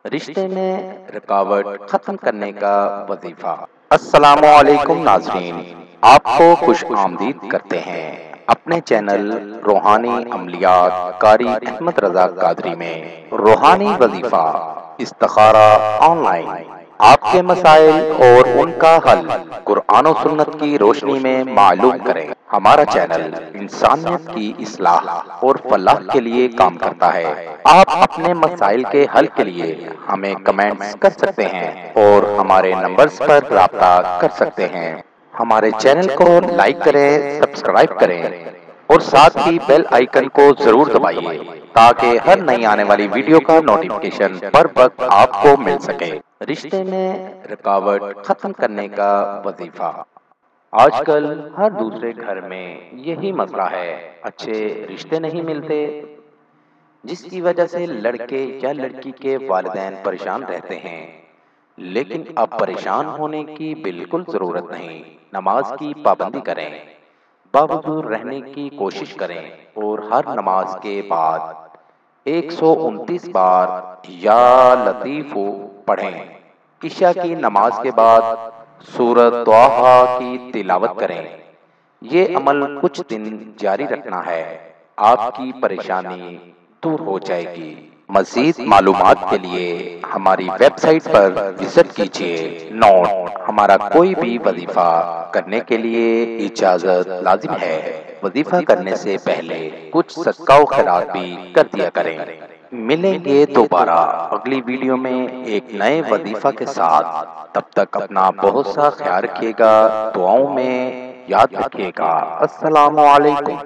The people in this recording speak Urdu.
رشتے میں رکاوٹ ختم کرنے کا وظیفہ۔ السلام علیکم ناظرین، آپ کو خوش آمدید کرتے ہیں اپنے چینل روحانی عملیات قاری احمد رضا قادری میں۔ روحانی وظیفہ استخارہ آن لائن، آپ کے مسائل اور ان کا حل قرآن و سنت کی روشنی میں معلوم کریں۔ ہمارا چینل انسانیت کی اصلاح اور فلاح کے لیے کام کرتا ہے۔ آپ اپنے مسائل کے حل کے لیے ہمیں کمنٹس کر سکتے ہیں اور ہمارے نمبرز پر رابطہ کر سکتے ہیں۔ ہمارے چینل کو لائک کریں، سبسکرائب کریں اور ساتھ ہی بیل آئیکن کو ضرور دبائیے تاکہ ہر نئی آنے والی ویڈیو کا نوٹیفیکیشن بر وقت آپ کو مل سکے۔ رشتے میں رکاوٹ ختم کرنے کا وظیفہ۔ آج کل ہر دوسرے گھر میں یہی مسئلہ ہے، اچھے رشتے نہیں ملتے، جس کی وجہ سے لڑکے یا لڑکی کے والدین پریشان رہتے ہیں۔ لیکن اب پریشان ہونے کی بالکل ضرورت نہیں۔ نماز کی پابندی کریں، باوضو رہنے کی کوشش کریں اور ہر نماز کے بعد 129 بار یا لطیف پڑھیں۔ عشاء کی نماز کے بعد سورۃ طٰہٰ کی تلاوت کریں۔ یہ عمل کچھ دن جاری رکھنا ہے، آپ کی پریشانی دور ہو جائے گی۔ مزید معلومات کے لیے ہماری ویب سائٹ پر وزٹ کیجیے۔ نوٹ: ہمارا کوئی بھی وظیفہ کرنے کے لیے اجازت لازم ہے۔ وظیفہ کرنے سے پہلے کچھ صدقہ و خیرات بھی کر دیا کریں۔ ملیں گے دوبارہ اگلی ویڈیو میں ایک نئے وظیفہ کے ساتھ۔ تب تک اپنا بہت سا خیال رکھیے گا، دعاؤں میں یاد رکھیے گا۔ السلام علیکم۔